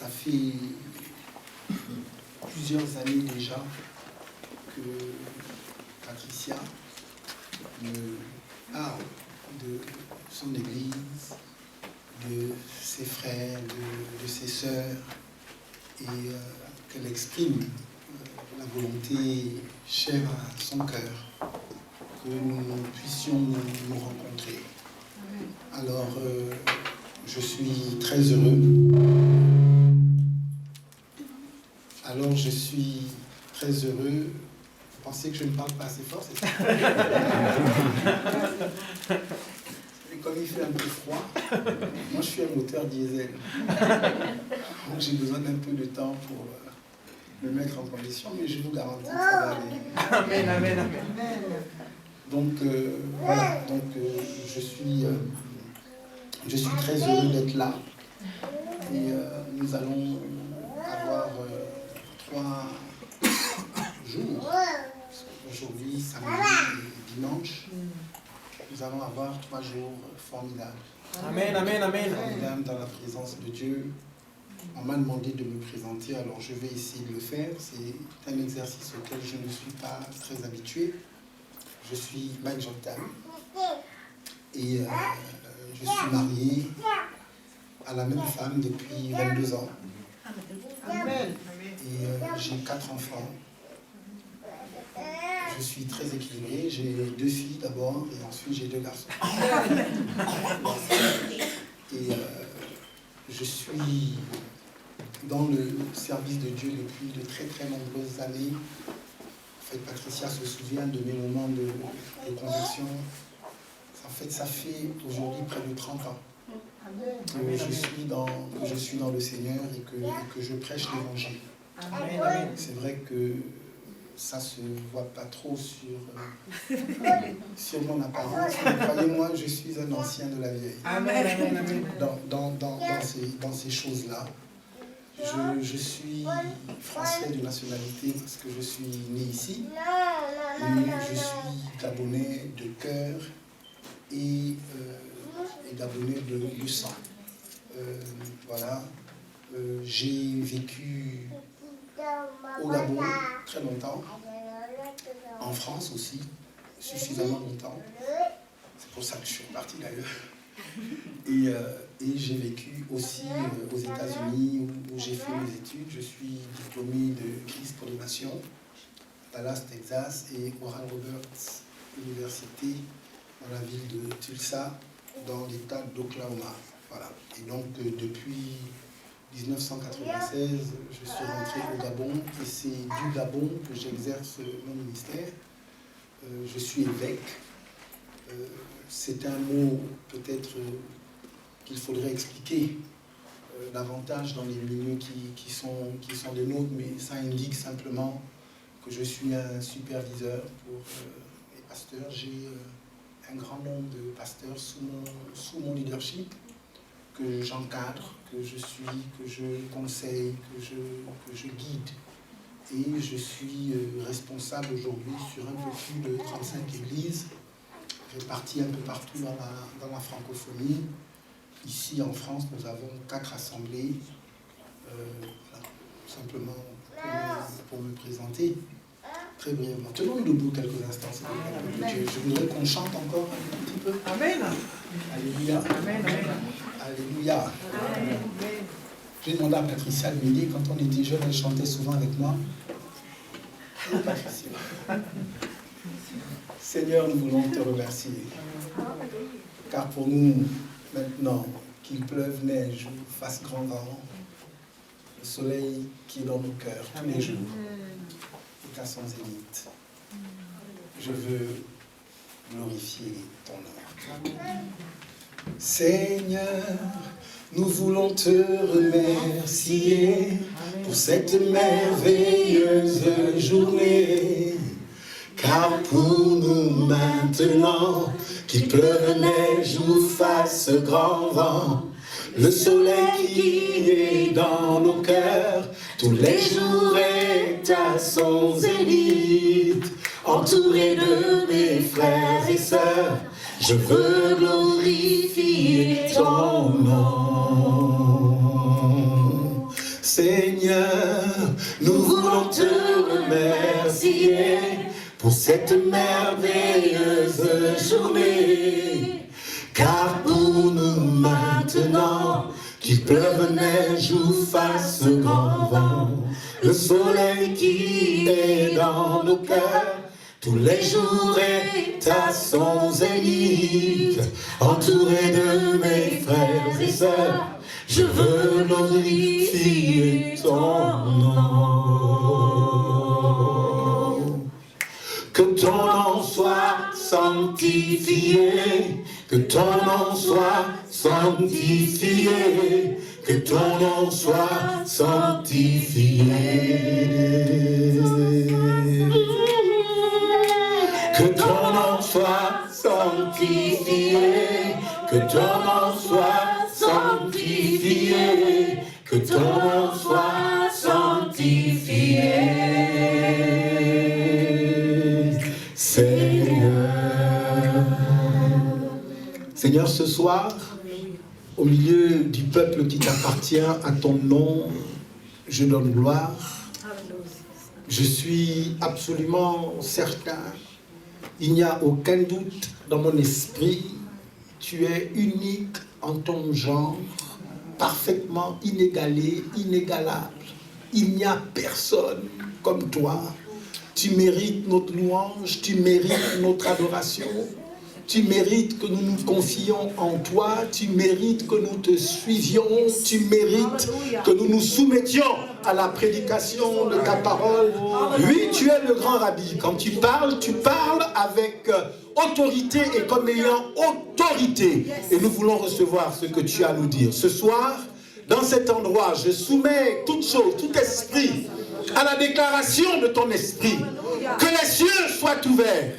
Ça fait plusieurs années déjà que Patricia me parle de son église, de ses frères, de ses sœurs, et qu'elle exprime la volonté chère à son cœur, que nous puissions nous rencontrer. Alors, je suis très heureux. Alors, je suis très heureux. Vous pensez que je ne parle pas assez fort, c'est ça? Et comme il fait un peu froid, moi je suis un moteur diesel. Donc j'ai besoin d'un peu de temps pour me mettre en condition, mais je vous garantis que ça va aller. Amen, amen, amen. Donc voilà, donc je suis très heureux d'être là. Et nous allons avoir 3 jours. Aujourd'hui, samedi et dimanche, nous allons avoir 3 jours formidables. Amen, amen, amen. Formidables dans la présence de Dieu. On m'a demandé de me présenter, alors je vais essayer de le faire. C'est un exercice auquel je ne suis pas très habitué. Je suis Mike Joctam et je suis marié à la même femme depuis 22 ans. Amen. Et j'ai 4 enfants. Je suis très équilibré. J'ai 2 filles d'abord et ensuite j'ai 2 garçons. Et je suis dans le service de Dieu depuis de très très nombreuses années. En fait, Patricia se souvient de mes moments de conversion. En fait, ça fait aujourd'hui près de 30 ans que je suis dans le Seigneur et que je prêche l'évangile. C'est vrai que ça ne se voit pas trop sur mon apparence, mais croyez-moi, je suis un ancien de la vieille. Dans ces choses-là. Je suis français de nationalité parce que je suis né ici, mais je suis gabonais de cœur et gabonais de sang. Voilà. J'ai vécu au Gabon très longtemps, en France aussi, suffisamment longtemps. C'est pour ça que je suis reparti d'ailleurs. Et j'ai vécu aussi aux États-Unis où j'ai fait mes études. Je suis diplômé de Christ pour les Nations, Dallas, Texas, et Oral Roberts Université dans la ville de Tulsa, dans l'État d'Oklahoma. Voilà. Et donc depuis 1996, je suis rentré au Gabon et c'est du Gabon que j'exerce mon ministère. Je suis évêque. C'est un mot peut-être qu'il faudrait expliquer davantage dans les milieux qui sont les nôtres, mais ça indique simplement que je suis un superviseur pour les pasteurs. J'ai un grand nombre de pasteurs sous mon leadership, que j'encadre, que je conseille, que je guide. Et je suis responsable aujourd'hui sur un peu plus de 35 églises, réparties un peu partout dans la francophonie. Ici en France, nous avons 4 assemblées, voilà, simplement pour me présenter très brièvement. Tenons-nous debout quelques instants, s'il vous plaît. Je voudrais qu'on chante encore un petit peu. Amen. Alléluia. Amen, amen. Alléluia. J'ai demandé à Patricia de m'aider. Quand on était jeune, elle chantait souvent avec moi. Et Patricia. Seigneur, nous voulons te remercier. Car pour nous, maintenant, qu'il pleuve, neige ou fasse grand vent, le soleil qui est dans nos cœurs tous les jours est à son zénith. Je veux glorifier ton nom. Seigneur, nous voulons te remercier pour cette merveilleuse journée. Car pour nous maintenant, qu'il pleuve, neige ou fasse grand vent, le soleil qui est dans nos cœurs, tous les jours est à son zénith. Entouré de mes frères et sœurs, je veux glorifier ton nom. te remercier pour cette merveilleuse journée. Car pour nous maintenant, qu'il pleuve, neige ou fasse grand vent, le soleil qui est dans nos cœurs, tous les jours est à son zénith. Entouré de mes frères et sœurs, je veux glorifier ton nom. Que ton nom soit sanctifié, que ton nom soit sanctifié, que ton nom soit sanctifié. Que ton nom soit sanctifié, que ton nom soit sanctifié, que ton nom soit sanctifié, Seigneur. Seigneur, ce soir, au milieu du peuple qui t'appartient, à ton nom, je donne gloire. Je suis absolument certain, il n'y a aucun doute dans mon esprit, tu es unique en ton genre, parfaitement inégalé, inégalable. Il n'y a personne comme toi. Tu mérites notre louange, tu mérites notre adoration. Tu mérites que nous nous confions en toi, tu mérites que nous te suivions, tu mérites que nous nous soumettions à la prédication de ta parole. Oui, tu es le grand rabbi. Quand tu parles avec autorité et comme ayant autorité. Et nous voulons recevoir ce que tu as à nous dire. Ce soir, dans cet endroit, je soumets toute chose, tout esprit à la déclaration de ton esprit. Que les cieux soient ouverts.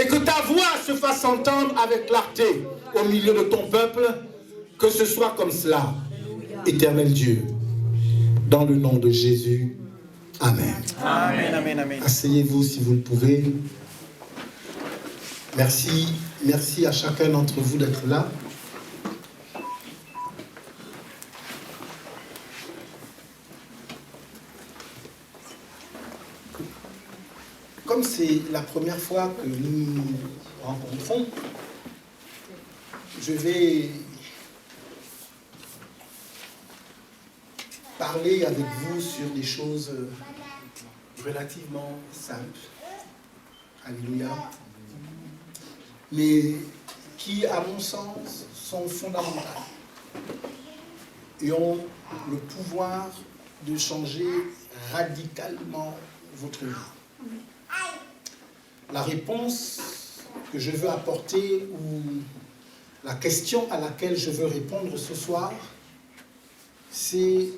Et que ta voix se fasse entendre avec clarté au milieu de ton peuple, que ce soit comme cela. Éternel Dieu, dans le nom de Jésus, Amen. Amen, amen, amen. Asseyez-vous si vous le pouvez. Merci à chacun d'entre vous d'être là. Comme c'est la première fois que nous nous rencontrons, je vais parler avec vous sur des choses relativement simples. Alléluia. Mais qui, à mon sens, sont fondamentales et ont le pouvoir de changer radicalement votre vie. La réponse que je veux apporter ou la question à laquelle je veux répondre ce soir, c'est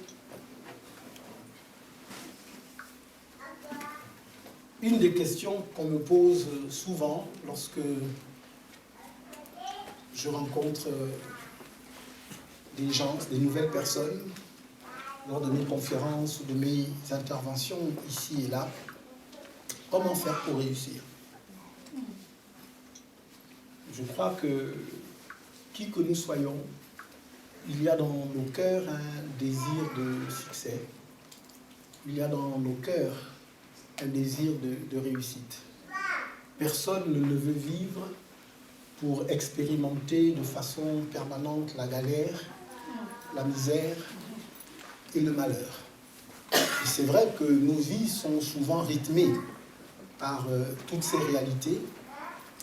une des questions qu'on me pose souvent lorsque je rencontre des gens, des nouvelles personnes, lors de mes conférences ou de mes interventions ici et là. Comment faire pour réussir? Je crois que, qui que nous soyons, il y a dans nos cœurs un désir de succès. Il y a dans nos cœurs un désir de réussite. Personne ne veut vivre pour expérimenter de façon permanente la galère, la misère et le malheur. Et c'est vrai que nos vies sont souvent rythmées par toutes ces réalités,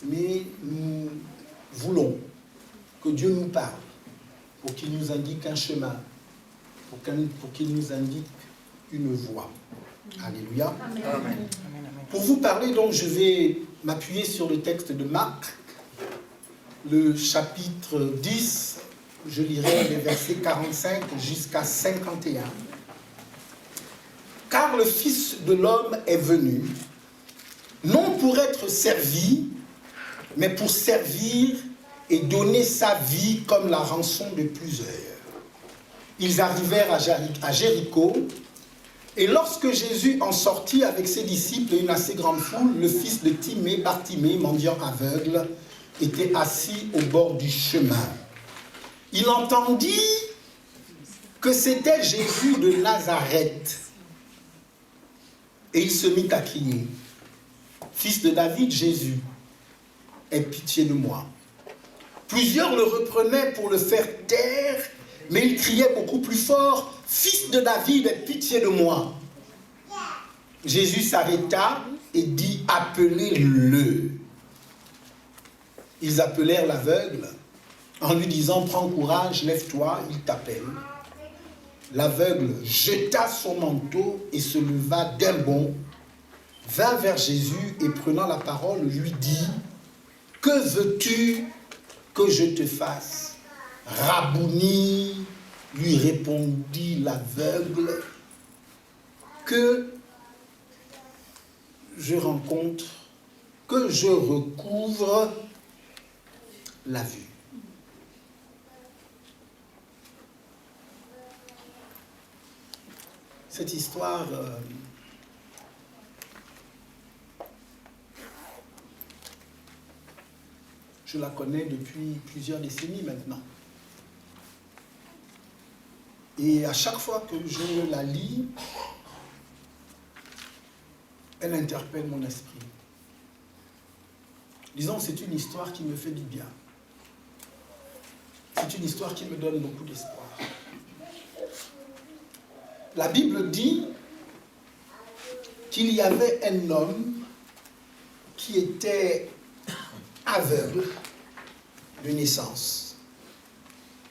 mais nous voulons que Dieu nous parle, pour qu'il nous indique un chemin, pour qu'il nous indique une voie. Alléluia. Amen. Pour vous parler, donc, je vais m'appuyer sur le texte de Marc, le chapitre 10, je lirai les versets 45 jusqu'à 51. Car le Fils de l'homme est venu, non pour être servi, mais pour servir et donner sa vie comme la rançon de plusieurs. Ils arrivèrent à Jéricho, et lorsque Jésus en sortit avec ses disciples et une assez grande foule, le fils de Timée, Bartimée, mendiant aveugle, était assis au bord du chemin. Il entendit que c'était Jésus de Nazareth. Et il se mit à crier, « Fils de David, Jésus, aie pitié de moi. » Plusieurs le reprenaient pour le faire taire, mais il criait beaucoup plus fort, « Fils de David, aie pitié de moi. » Jésus s'arrêta et dit, « Appelez-le. » Ils appelèrent l'aveugle en lui disant, « Prends courage, lève-toi, il t'appelle. » L'aveugle jeta son manteau et se leva d'un bond, vint vers Jésus et prenant la parole lui dit, « Que veux-tu que je te fasse ?» Rabouni, lui répondit l'aveugle, « Que je rencontre, que je recouvre la vue. » Cette histoire je la connais depuis plusieurs décennies maintenant. Et à chaque fois que je la lis, elle interpelle mon esprit. Disons, c'est une histoire qui me fait du bien. C'est une histoire qui me donne beaucoup d'espoir. La Bible dit qu'il y avait un homme qui était aveugle de naissance.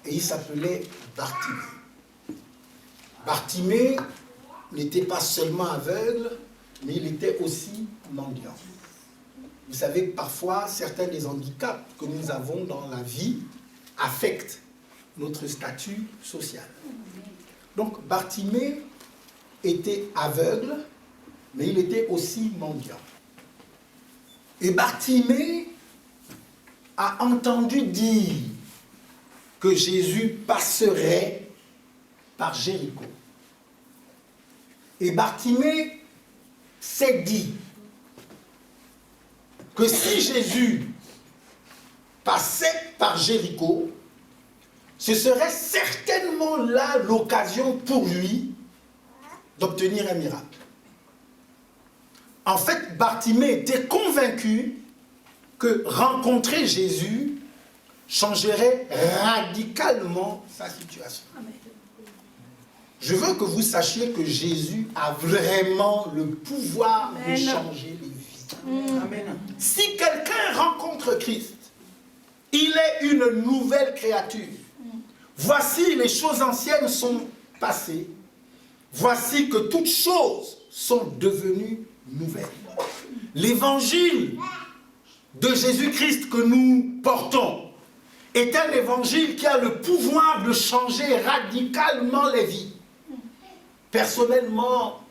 Et il s'appelait Bartimée. Bartimée n'était pas seulement aveugle, mais il était aussi mendiant. Vous savez que parfois, certains des handicaps que nous avons dans la vie affectent notre statut social. Donc, Bartimée était aveugle, mais il était aussi mendiant. Et Bartimée a entendu dire que Jésus passerait par Jéricho. Et Bartimée s'est dit que si Jésus passait par Jéricho, ce serait certainement là l'occasion pour lui d'obtenir un miracle. En fait, Bartimée était convaincu que rencontrer Jésus changerait radicalement sa situation. Je veux que vous sachiez que Jésus a vraiment le pouvoir de changer les vies. Amen. Si quelqu'un rencontre Christ, il est une nouvelle créature. Voici, les choses anciennes sont passées. Voici que toutes choses sont devenues nouvelles. L'évangile de Jésus-Christ que nous portons est un évangile qui a le pouvoir de changer radicalement les vies. Personnellement,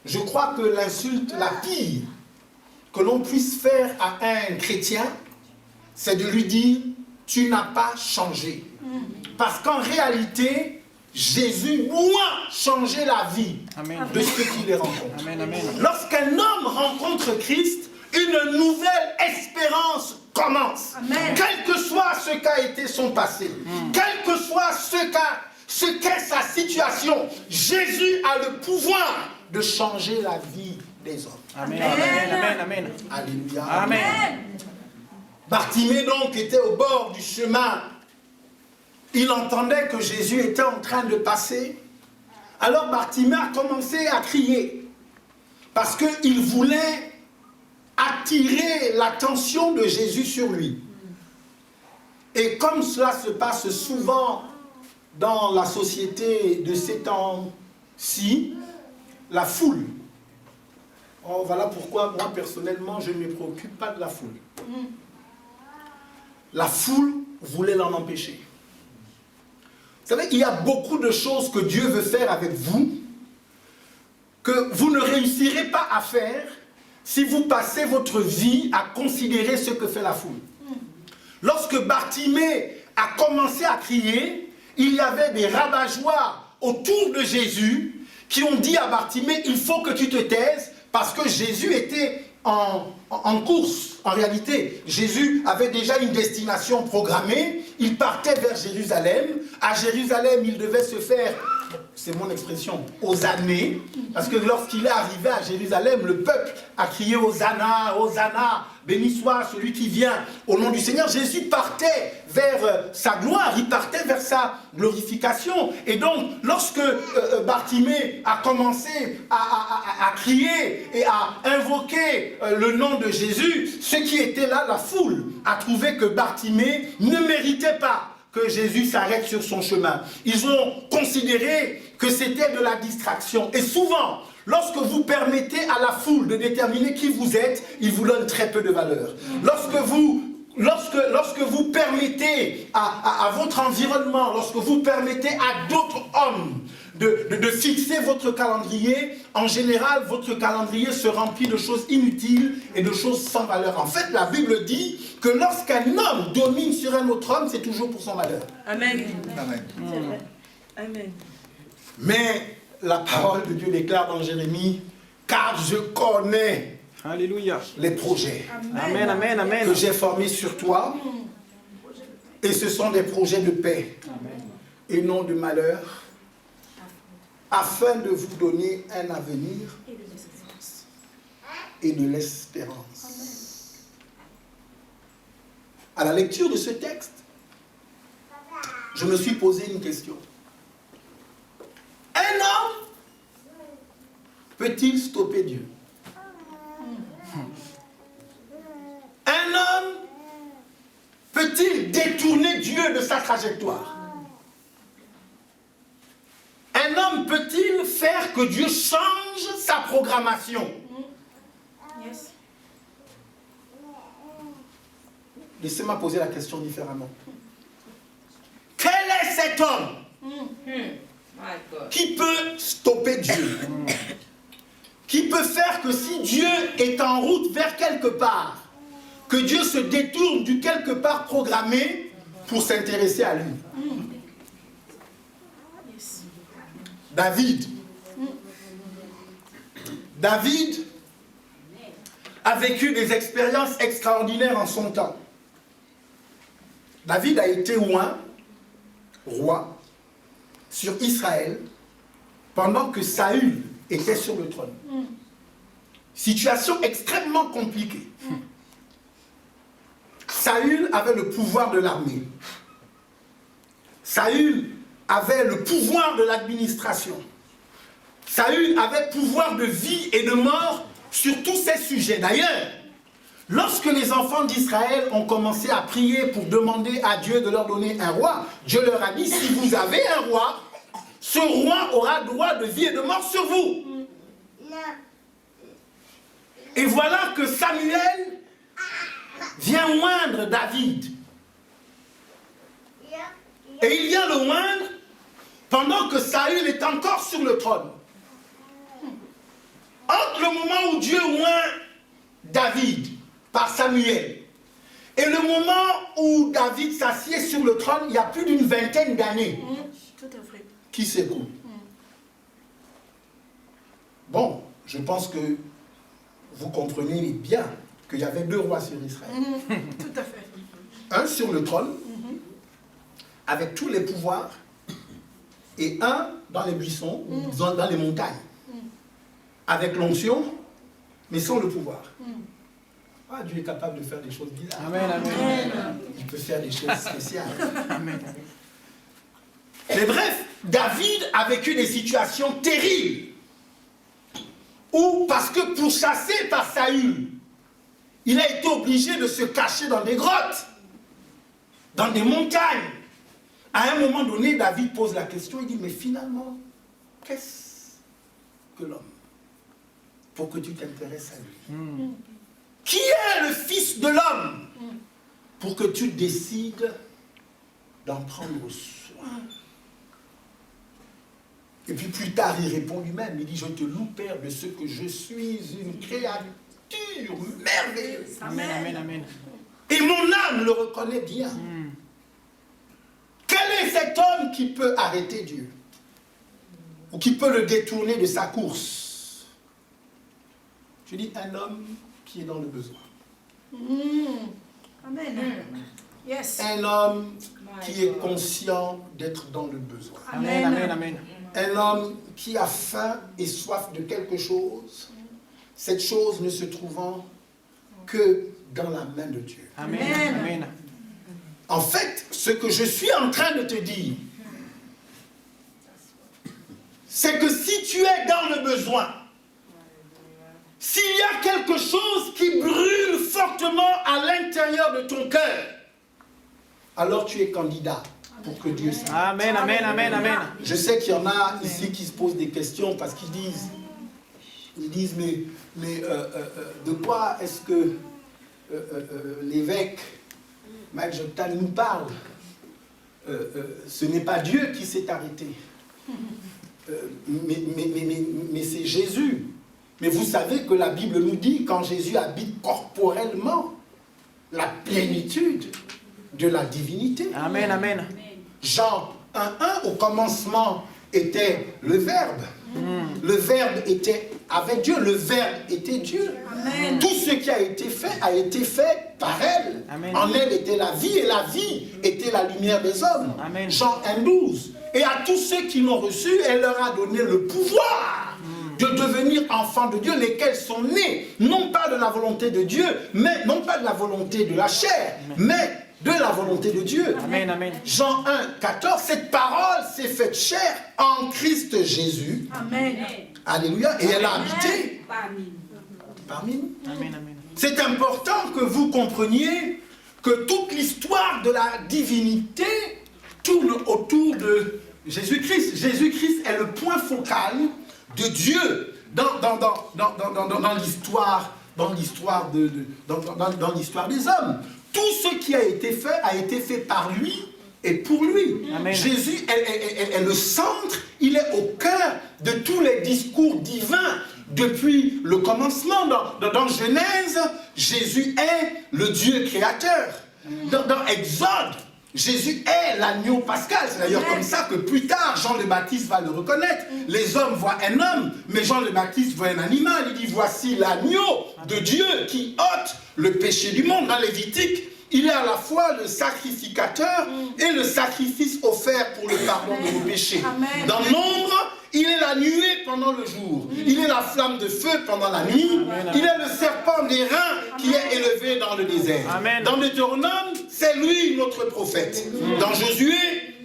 je crois que l'insulte la pire que l'on puisse faire à un chrétien, c'est de lui dire « tu n'as pas changé ». Parce qu'en réalité, Jésus doit changer la vie de ceux qui les rencontrent. Lorsqu'un homme rencontre Christ, une nouvelle espérance commence. Amen. Quel que soit ce qu'a été son passé, quel que soit ce qu'est sa situation, Jésus a le pouvoir de changer la vie des hommes. Amen. Amen. Amen. Amen. Alléluia. Amen. Bartimée donc était au bord du chemin. Il entendait que Jésus était en train de passer. Alors Bartimée a commencé à crier. Parce qu'il voulait attirer l'attention de Jésus sur lui. Et comme cela se passe souvent dans la société de ces temps-ci, la foule. Oh, voilà pourquoi moi personnellement je ne me préoccupe pas de la foule. La foule voulait l'en empêcher. Vous savez, il y a beaucoup de choses que Dieu veut faire avec vous que vous ne réussirez pas à faire si vous passez votre vie à considérer ce que fait la foule. Lorsque Bartimée a commencé à crier, il y avait des rabat-joie autour de Jésus qui ont dit à Bartimée, il faut que tu te taises parce que Jésus était en course. En réalité, Jésus avait déjà une destination programmée. Il partait vers Jérusalem. À Jérusalem, il devait se faire c'est mon expression, Hosanné, parce que lorsqu'il est arrivé à Jérusalem, le peuple a crié Hosanna, Hosanna, béni soit celui qui vient au nom du Seigneur. Jésus partait vers sa gloire, il partait vers sa glorification. Et donc, lorsque Bartimée a commencé à crier et à invoquer le nom de Jésus, ceux qui étaient là, la foule, a trouvé que Bartimée ne méritait pas que Jésus s'arrête sur son chemin. Ils ont considéré que c'était de la distraction. Et souvent, lorsque vous permettez à la foule de déterminer qui vous êtes, il vous donne très peu de valeur. Lorsque vous permettez à votre environnement, lorsque vous permettez à d'autres hommes de fixer votre calendrier, en général, votre calendrier se remplit de choses inutiles et de choses sans valeur. En fait, la Bible dit que lorsqu'un homme domine sur un autre homme, c'est toujours pour son malheur. Amen. Amen. C'est vrai. Amen. Mais la parole de Dieu déclare dans Jérémie, car je connais Alléluia. les projets Amen, amen, amen. que j'ai formés sur toi, et ce sont des projets de paix et non de malheur, afin de vous donner un avenir et de l'espérance. À la lecture de ce texte, je me suis posé une question. Un homme peut-il stopper Dieu? Un homme peut-il détourner Dieu de sa trajectoire? Un homme peut-il faire que Dieu change sa programmation? Yes. Laissez-moi poser la question différemment. Quel est cet homme qui peut stopper Dieu? Qui peut faire que si Dieu est en route vers quelque part, que Dieu se détourne du quelque part programmé pour s'intéresser à lui? David. David a vécu des expériences extraordinaires en son temps. David a été roi sur Israël pendant que Saül était sur le trône. Situation extrêmement compliquée. Saül avait le pouvoir de l'armée. Saül avait le pouvoir de l'administration. Saül avait pouvoir de vie et de mort sur tous ces sujets. D'ailleurs, lorsque les enfants d'Israël ont commencé à prier pour demander à Dieu de leur donner un roi, Dieu leur a dit, si vous avez un roi, ce roi aura droit de vie et de mort sur vous. Et voilà que Samuel vient oindre David. Et il vient le oindre pendant que Saül est encore sur le trône. Entre le moment où Dieu oint David par Samuel et le moment où David s'assied sur le trône, il y a plus d'une vingtaine d'années qui s'écoulent. Bon, je pense que vous comprenez bien qu'il y avait deux rois sur Israël. Tout à fait. Un sur le trône, avec tous les pouvoirs, et un dans les buissons, dans les montagnes, avec l'onction, mais sans le pouvoir. Ah, Dieu est capable de faire des choses bizarres. Amen, amen. Il peut faire des choses spéciales. Amen. Mais bref, David a vécu des situations terribles. Où, parce que pourchassé par Saül, il a été obligé de se cacher dans des grottes, dans des montagnes. À un moment donné, David pose la question, il dit, mais finalement, qu'est-ce que l'homme? Pour que tu t'intéresses à lui. Qui est le fils de l'homme? Pour que tu décides d'en prendre soin. Et puis plus tard, il répond lui-même, il dit, je te loue, Père, de ce que je suis une créature merveilleuse. Amen, amen, amen. Et mon âme le reconnaît bien. Quel est cet homme qui peut arrêter Dieu? Ou qui peut le détourner de sa course? Je dis un homme qui est dans le besoin. Amen. Yes. Un homme qui est conscient d'être dans le besoin. Amen, amen, amen. Un homme qui a faim et soif de quelque chose, cette chose ne se trouvant que dans la main de Dieu. Amen, amen. En fait, ce que je suis en train de te dire, c'est que si tu es dans le besoin, s'il y a quelque chose qui brûle fortement à l'intérieur de ton cœur, alors tu es candidat pour que Dieu s'arrête. Amen, amen, amen, amen. Je sais qu'il y en a ici qui se posent des questions parce qu'ils disent, mais de quoi est-ce que l'évêque Mike Joktan nous parle? Ce n'est pas Dieu qui s'est arrêté, mais c'est Jésus. Mais vous savez que la Bible nous dit, quand Jésus habite corporellement, la plénitude de la divinité. Amen, amen. Jean 1:1, au commencement était le Verbe. Le Verbe était avec Dieu, le Verbe était Dieu. Amen. Tout ce qui a été fait par elle. Amen. En elle était la vie, et la vie était la lumière des hommes. Amen. Jean 1:12. Et à tous ceux qui l'ont reçu, elle leur a donné le pouvoir de devenir enfants de Dieu, lesquels sont nés, non pas de la volonté de Dieu, mais non pas de la volonté de la chair, mais de la volonté de Dieu. Amen, amen. Jean 1:14, cette parole s'est faite chair en Christ Jésus. Amen. Alléluia. Et elle a habité parmi nous. Amen, amen. C'est important que vous compreniez que toute l'histoire de la divinité tourne autour de Jésus-Christ. Jésus-Christ est le point focal de Dieu dans l'histoire des hommes. Tout ce qui a été fait par lui et pour lui. Amen. Jésus est le centre, il est au cœur de tous les discours divins depuis le commencement. Dans Genèse, Jésus est le Dieu créateur. Dans Exode, Jésus est l'agneau pascal. C'est d'ailleurs comme ça que plus tard, Jean le Baptiste va le reconnaître. Les hommes voient un homme, mais Jean le Baptiste voit un animal. Il dit, voici l'agneau de Dieu qui ôte le péché du monde. Dans Lévitique, il est à la fois le sacrificateur et le sacrifice offert pour le pardon de nos péchés. Amen. Dans Nombre, il est la nuée pendant le jour. Il est la flamme de feu pendant la nuit. Il est le serpent d'airain qui est élevé dans le désert. Amen. Dans Deutéronome, c'est lui notre prophète. Dans Josué,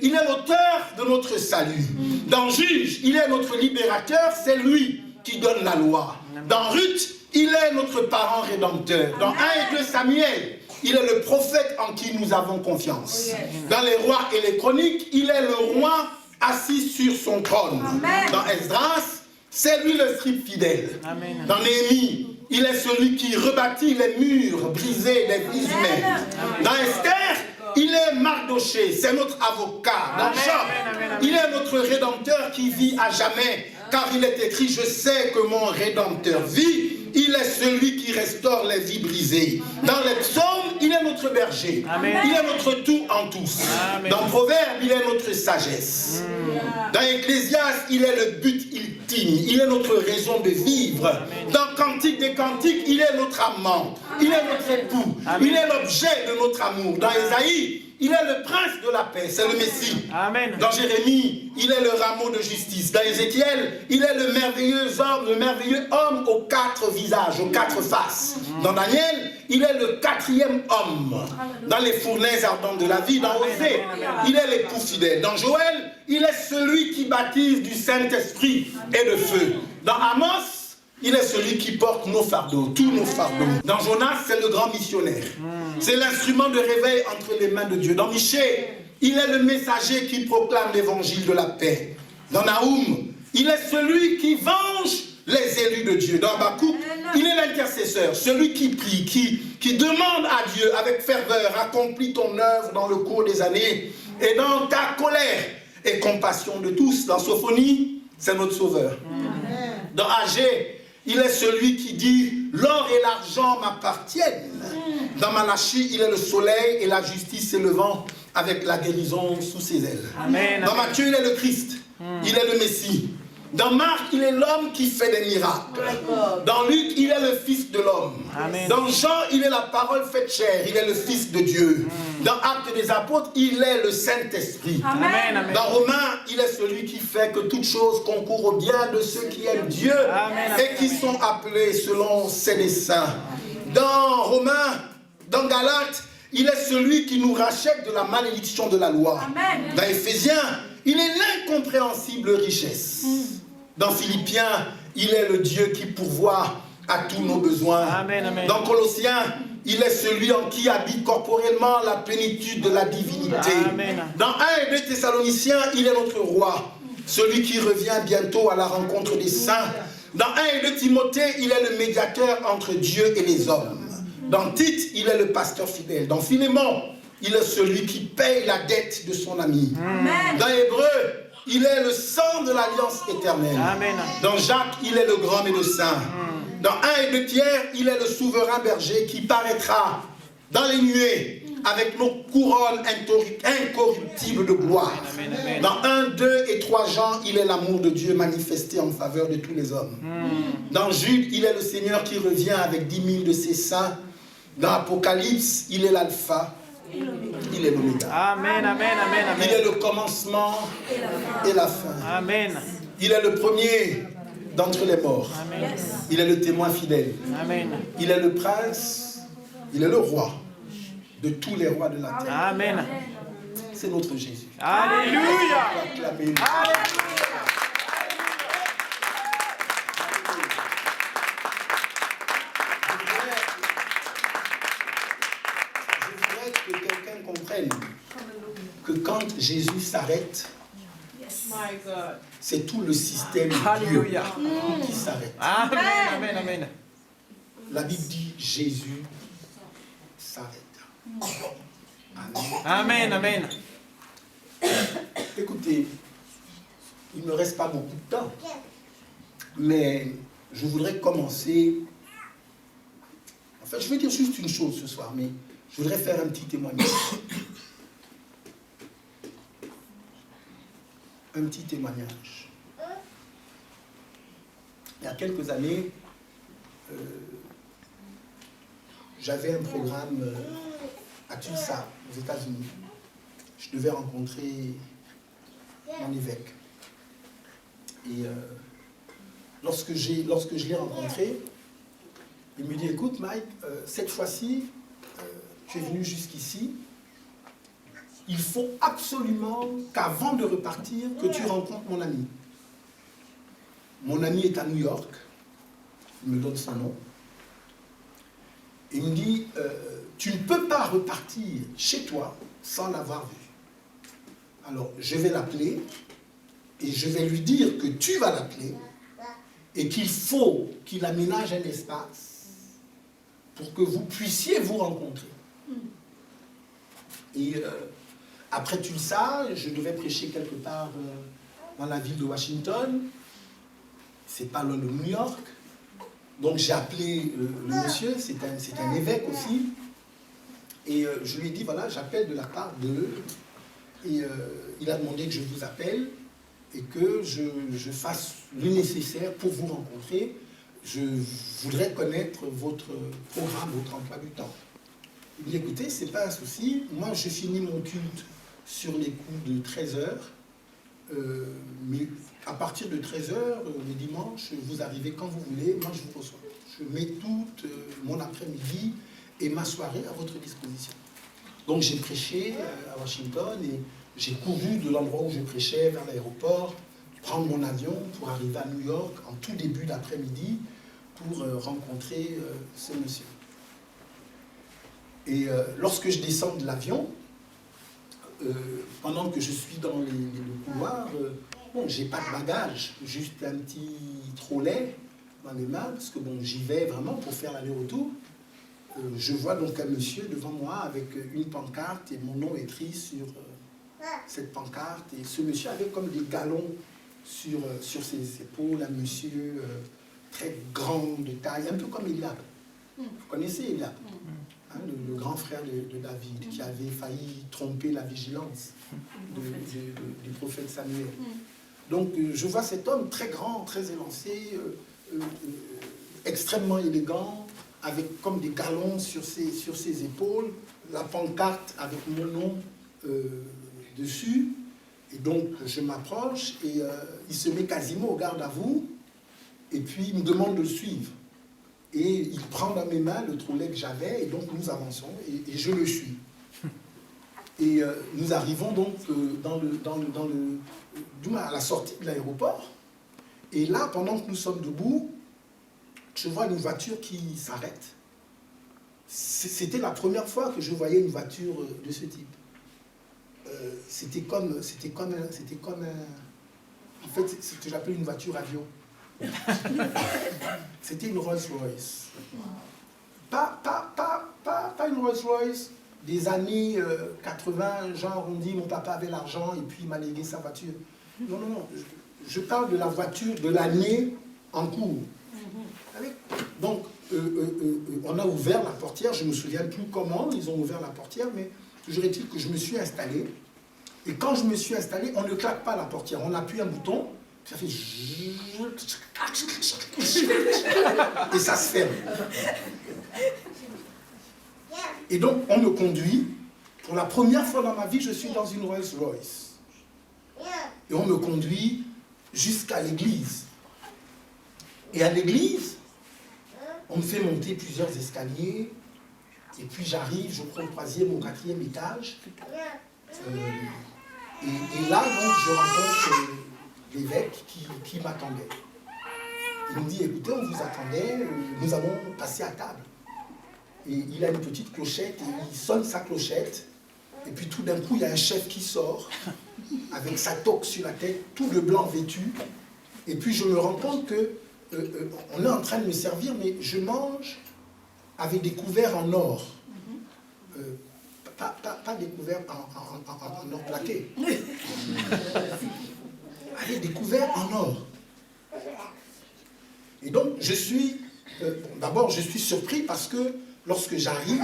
il est l'auteur de notre salut. Dans Juge, il est notre libérateur, c'est lui qui donne la loi. Dans Ruth, il est notre parent rédempteur. Dans 1 et 2 Samuel, il est le prophète en qui nous avons confiance. Dans les rois et les chroniques, il est le roi assis sur son trône. Amen. Dans Esdras, c'est lui le scribe fidèle. Amen. Dans Néhémie, il est celui qui rebâtit les murs brisés des vies humaines. Dans Esther, il est Mardoché, c'est notre avocat. Dans Job, il est notre rédempteur qui vit à jamais. Car il est écrit, je sais que mon rédempteur vit. Il est celui qui restaure les vies brisées. Dans les psaumes, il est notre berger. Amen. Il est notre tout en tous. Amen. Dans Proverbes, il est notre sagesse. Dans Ecclésiaste, il est le but ultime. Il est notre raison de vivre. Dans Cantique des Cantiques, il est notre amant. Il est notre époux. Amen. Il est l'objet de notre amour. Dans Ésaïe, il est le prince de la paix. C'est le Messie. Amen. Dans Jérémie, il est le rameau de justice. Dans Ézéchiel, il est le merveilleux homme aux 4 visages, aux 4 faces. Dans Daniel, il est le 4e homme. Dans les fournaises ardentes de la vie, dans Osée, il est l'époux fidèle. Dans Joël, il est celui qui baptise du Saint-Esprit et de feu. Dans Amos, il est celui qui porte nos fardeaux, tous nos fardeaux. Dans Jonas, c'est le grand missionnaire. C'est l'instrument de réveil entre les mains de Dieu. Dans Michée, il est le messager qui proclame l'évangile de la paix. Dans Naoum, il est celui qui venge les élus de Dieu. Dans Habakkuk, il est l'intercesseur, celui qui prie, qui demande à Dieu avec ferveur, accomplis ton œuvre dans le cours des années et dans ta colère et compassion de tous. Dans Sophonie, c'est notre sauveur. Dans Agé, il est celui qui dit « L'or et l'argent m'appartiennent ». Dans Malachie, il est le soleil et la justice s'élevant avec la guérison sous ses ailes. Amen. Dans Matthieu, il est le Christ. Il est le Messie. Dans Marc, il est l'homme qui fait des miracles. Dans Luc, il est le Fils de l'homme. Dans Jean, il est la parole faite chair. Il est le Fils de Dieu. Dans Actes des Apôtres, il est le Saint-Esprit. Dans Romains, il est celui qui fait que toute chose concourt au bien de ceux qui aiment Dieu et qui sont appelés selon ses desseins. Dans Romains, dans Galates, il est celui qui nous rachète de la malédiction de la loi. Dans Éphésiens, il est l'incompréhensible richesse. Dans Philippiens, il est le Dieu qui pourvoit à tous nos besoins. Dans Colossiens, il est celui en qui habite corporellement la plénitude de la divinité. Dans 1 et 2 Thessaloniciens, il est notre roi, celui qui revient bientôt à la rencontre des saints. Dans 1 et 2 Timothée, il est le médiateur entre Dieu et les hommes. Dans Tite, il est le pasteur fidèle. Dans Philémon, il est celui qui paye la dette de son ami. Dans Hébreu, il est le sang de l'alliance éternelle. Dans Jacques, il est le grand médecin. Dans 1 et 2 Pierre, il est le souverain berger qui paraîtra dans les nuées avec nos couronnes incorruptibles de gloire. Dans 1, 2 et 3 Jean, il est l'amour de Dieu manifesté en faveur de tous les hommes. Dans Jude, il est le Seigneur qui revient avec 10 000 de ses saints. Dans Apocalypse, il est l'alpha, il est l'oméga. Amen, amen, amen, amen. Il est le commencement et la fin. Amen. Il est le premier d'entre les morts. Amen. Il est le témoin fidèle. Amen. Il est le prince, il est le roi de tous les rois de la terre. Amen. C'est notre Jésus. Alléluia. Acclamez-le. Que quelqu'un comprenne que quand Jésus s'arrête, c'est tout le système de Dieu qui s'arrête. Amen, amen, amen. La Bible dit Jésus s'arrête. Amen, amen. Écoutez, il ne me reste pas beaucoup de temps, mais je voudrais commencer. Enfin, je vais dire juste une chose ce soir, mais je voudrais faire un petit témoignage. Un petit témoignage. Il y a quelques années, j'avais un programme à Tulsa, aux États-Unis. Je devais rencontrer mon évêque. Et lorsque je l'ai rencontré, il me dit, écoute Mike, cette fois-ci, tu es venu jusqu'ici, il faut absolument qu'avant de repartir, que tu rencontres mon ami. Mon ami est à New York, il me donne son nom. Il me dit, tu ne peux pas repartir chez toi sans l'avoir vu. Alors, je vais l'appeler et je vais lui dire que tu vas l'appeler et qu'il faut qu'il aménage un espace pour que vous puissiez vous rencontrer. Et après Tulsa, je devais prêcher quelque part dans la ville de Washington. C'est pas loin de New York. Donc j'ai appelé le monsieur, c'est un évêque aussi. Et je lui ai dit, voilà, j'appelle de la part de... Et il a demandé que je vous appelle et que je fasse le nécessaire pour vous rencontrer. Je voudrais connaître votre programme, votre emploi du temps. Il dit, écoutez, c'est pas un souci. Moi, je finis mon culte sur les coups de 13h. Mais à partir de 13h, le dimanche, vous arrivez quand vous voulez, moi je vous reçois. Je mets tout mon après-midi et ma soirée à votre disposition. Donc j'ai prêché à Washington et j'ai couru de l'endroit où je prêchais vers l'aéroport, prendre mon avion pour arriver à New York en tout début d'après-midi pour rencontrer ce monsieur. Et lorsque je descends de l'avion, pendant que je suis dans le couloir, bon, j'ai pas de bagages, juste un petit trolley dans les mains, parce que bon, j'y vais vraiment pour faire l'aller-retour. Je vois donc un monsieur devant moi avec une pancarte et mon nom écrit sur cette pancarte. Et ce monsieur avait comme des galons sur ses épaules, un monsieur très grand de taille, un peu comme Eliab. Vous connaissez Eliab, hein, le grand frère de David, qui avait failli tromper la vigilance du prophète Samuel. Donc je vois cet homme très grand, très élancé, extrêmement élégant, avec comme des galons sur ses épaules, la pancarte avec mon nom dessus. Et donc je m'approche et il se met quasiment au garde à vous. Et puis il me demande de le suivre. Et il prend dans mes mains le trolley que j'avais, et donc nous avançons, et je le suis. Et nous arrivons donc à la sortie de l'aéroport. Et là, pendant que nous sommes debout, je vois une voiture qui s'arrête. C'était la première fois que je voyais une voiture de ce type. C'était comme en fait, c'est ce que j'appelle une voiture avion. C'était une Rolls-Royce. Pas une Rolls-Royce des années 80, genre on dit mon papa avait l'argent et puis il m'a légué sa voiture. Non, non, non. Je parle de la voiture de l'année en cours. Donc, on a ouvert la portière, je ne me souviens plus comment ils ont ouvert la portière, mais toujours est-il que je me suis installé. Et quand je me suis installé, on ne claque pas la portière, on appuie un bouton, ça fait... Et ça se ferme. Et donc, on me conduit. Pour la première fois dans ma vie, je suis dans une Rolls-Royce. Et on me conduit jusqu'à l'église. Et à l'église, on me fait monter plusieurs escaliers. Et puis j'arrive, je prends le 3e ou 4e étage. Et là, donc, je rencontre l'évêque qui m'attendait. Il me dit, écoutez, on vous attendait, nous allons passer à table. Et il a une petite clochette, et il sonne sa clochette. Et puis tout d'un coup, il y a un chef qui sort, avec sa toque sur la tête, tout de blanc vêtu. Et puis je me rends compte que on est en train de me servir, mais je mange avec des couverts en or. Pas des couverts en or plaqué. Avec des couverts en or. Et donc, d'abord, je suis surpris parce que lorsque j'arrive,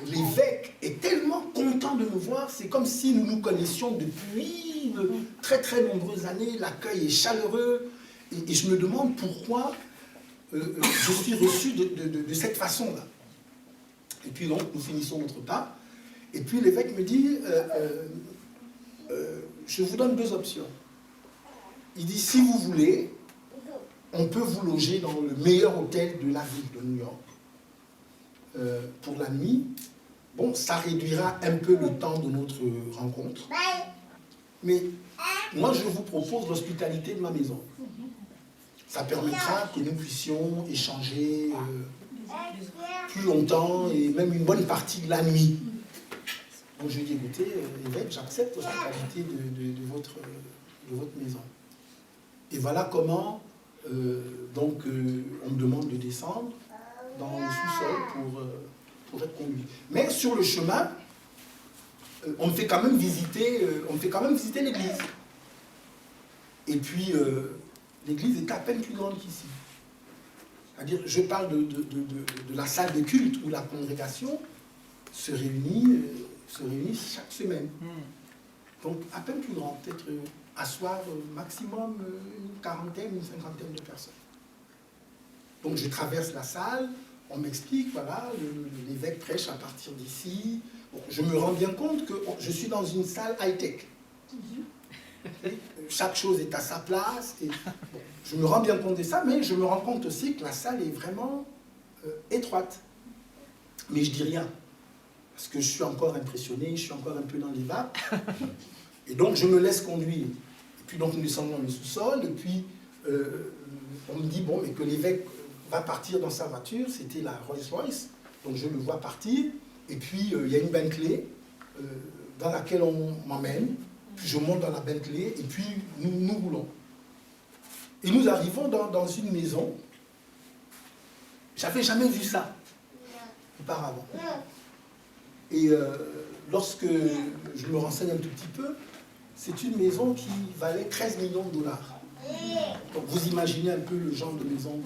l'évêque est tellement content de me voir, c'est comme si nous nous connaissions depuis de très très nombreuses années, l'accueil est chaleureux, et je me demande pourquoi je suis reçu de cette façon-là. Et puis donc, nous finissons notre pas, et puis l'évêque me dit, je vous donne 2 options. Il dit, si vous voulez, on peut vous loger dans le meilleur hôtel de la ville de New York pour la nuit. Bon, ça réduira un peu le temps de notre rencontre. Mais moi, je vous propose l'hospitalité de ma maison. Ça permettra que nous puissions échanger plus longtemps et même une bonne partie de la nuit. Donc je lui dis, écoutez, évêque, j'accepte l'hospitalité de votre maison. Et voilà comment... donc, on me demande de descendre dans le sous-sol pour être conduit. Mais sur le chemin, on me fait quand même visiter l'église. Et puis, l'église est à peine plus grande qu'ici. C'est-à-dire, je parle de la salle de culte où la congrégation se réunit chaque semaine. Donc, à peine plus grande, peut-être... asseoir maximum une 40aine, une 50aine de personnes. Donc je traverse la salle, on m'explique, voilà, l'évêque prêche à partir d'ici. Bon, je me rends bien compte que je suis dans une salle high-tech. Chaque chose est à sa place. Et, bon, je me rends bien compte de ça, mais je me rends compte aussi que la salle est vraiment étroite. Mais je dis rien, parce que je suis encore impressionné, je suis encore un peu dans les vapes. Et donc, je me laisse conduire. Et puis, donc, nous descendons dans le sous-sol. Et puis, on me dit, bon, mais que l'évêque va partir dans sa voiture. C'était la Rolls-Royce. Donc, je le vois partir. Et puis, il y a une Bentley dans laquelle on m'emmène. Puis, je monte dans la Bentley. Et puis, nous roulons. Et nous arrivons dans une maison. J'avais jamais vu ça auparavant. Et lorsque je me renseigne un tout petit peu, c'est une maison qui valait 13 millions de dollars. Donc vous imaginez un peu le genre de maison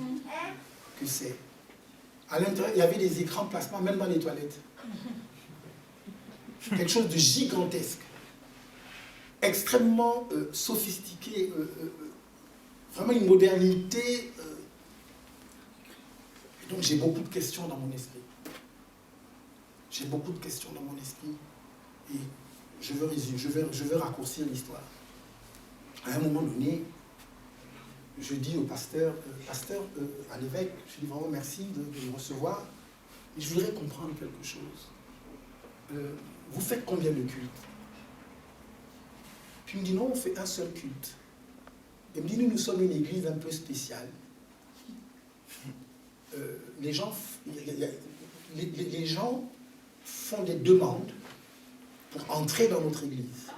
que c'est. À l'intérieur, il y avait des écrans plasma, même dans les toilettes. Quelque chose de gigantesque. extrêmement sophistiqué, vraiment une modernité. Donc j'ai beaucoup de questions dans mon esprit. J'ai beaucoup de questions dans mon esprit. Et je veux résumer, je veux raccourcir l'histoire. À un moment donné, je dis au pasteur, à l'évêque, je lui dis vraiment merci de me recevoir. Et je voudrais comprendre quelque chose. Vous faites combien de cultes? Puis il me dit non, on fait un seul culte. Il me dit nous sommes une église un peu spéciale. Les gens font des demandes pour entrer dans notre église.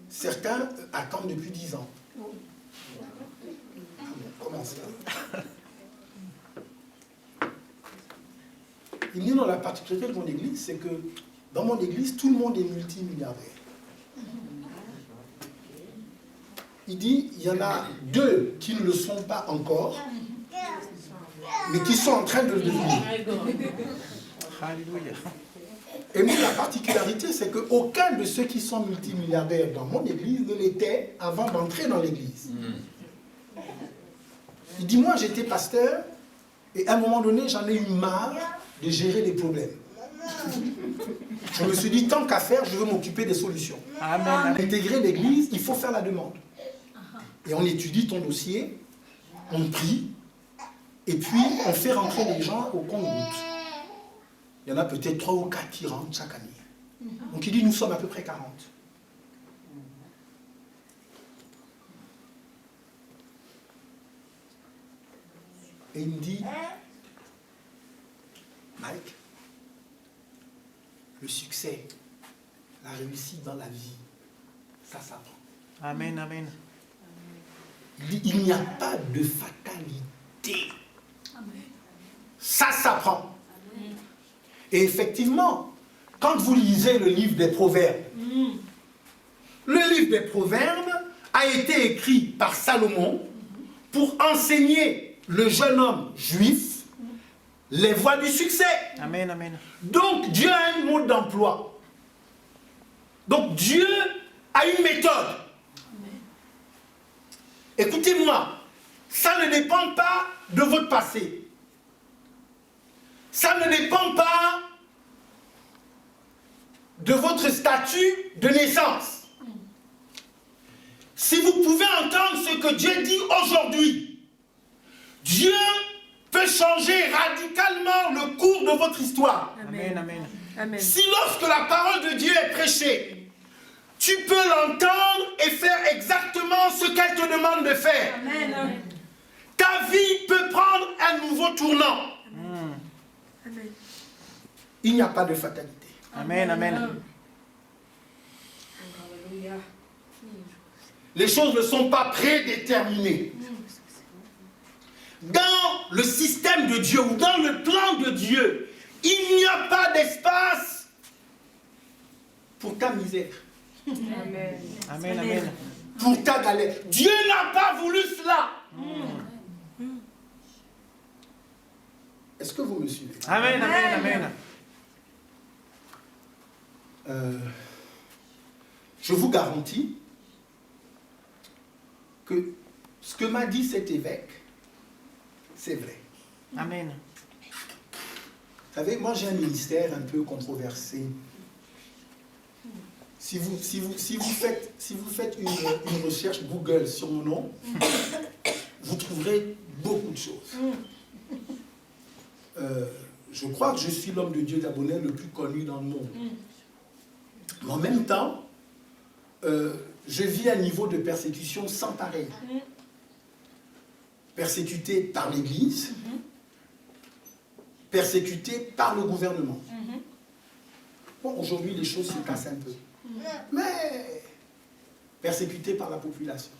Certains attendent depuis 10 ans. Comment ça? Il dit non, la particularité de mon église, c'est que dans mon église, tout le monde est multimilliardaire. Il dit, il y en a 2 qui ne le sont pas encore, mais qui sont en train de le devenir. Alléluia. Et moi, la particularité, c'est qu'aucun de ceux qui sont multimilliardaires dans mon église ne l'était avant d'entrer dans l'église. Il dit, moi, j'étais pasteur, et à un moment donné, j'en ai eu marre de gérer des problèmes. Je me suis dit, tant qu'à faire, je veux m'occuper des solutions. Amen. Intégrer l'église, il faut faire la demande. Et on étudie ton dossier, on prie, et puis on fait rentrer les gens au compte-gouttes. Il y en a peut-être 3 ou 4 qui rentrent chaque année. Donc il dit, nous sommes à peu près 40. Et il me dit, Mike, le succès, la réussite dans la vie, ça s'apprend. Amen, amen. Il dit, il n'y a pas de fatalité. Ça s'apprend. Et effectivement, quand vous lisez le livre des Proverbes, le livre des Proverbes a été écrit par Salomon pour enseigner le jeune homme juif les voies du succès. Amen, amen. Donc Dieu a un mode d'emploi. Donc Dieu a une méthode. Écoutez-moi, ça ne dépend pas de votre passé. Ça ne dépend pas de votre statut de naissance. Si vous pouvez entendre ce que Dieu dit aujourd'hui, Dieu peut changer radicalement le cours de votre histoire. Amen, amen. Amen. Si lorsque la parole de Dieu est prêchée, tu peux l'entendre et faire exactement ce qu'elle te demande de faire. Amen. Ta vie peut prendre un nouveau tournant. Amen. Il n'y a pas de fatalité. Amen, amen. Les choses ne sont pas prédéterminées. Dans le système de Dieu ou dans le plan de Dieu, il n'y a pas d'espace pour ta misère. Amen. Amen, amen. Pour ta galère. Dieu n'a pas voulu cela. Est-ce que vous me suivez? Amen, amen, amen. Je vous garantis que ce que m'a dit cet évêque, c'est vrai. Amen. Vous savez, moi j'ai un ministère un peu controversé. Si vous faites une recherche Google sur mon nom, vous trouverez beaucoup de choses. Je crois que je suis l'homme de Dieu gabonais le plus connu dans le monde. Mais en même temps, je vis un niveau de persécution sans pareil. Persécuté par l'Église, persécuté par le gouvernement. Bon, aujourd'hui, les choses se cassent un peu. Mais persécuté par la population.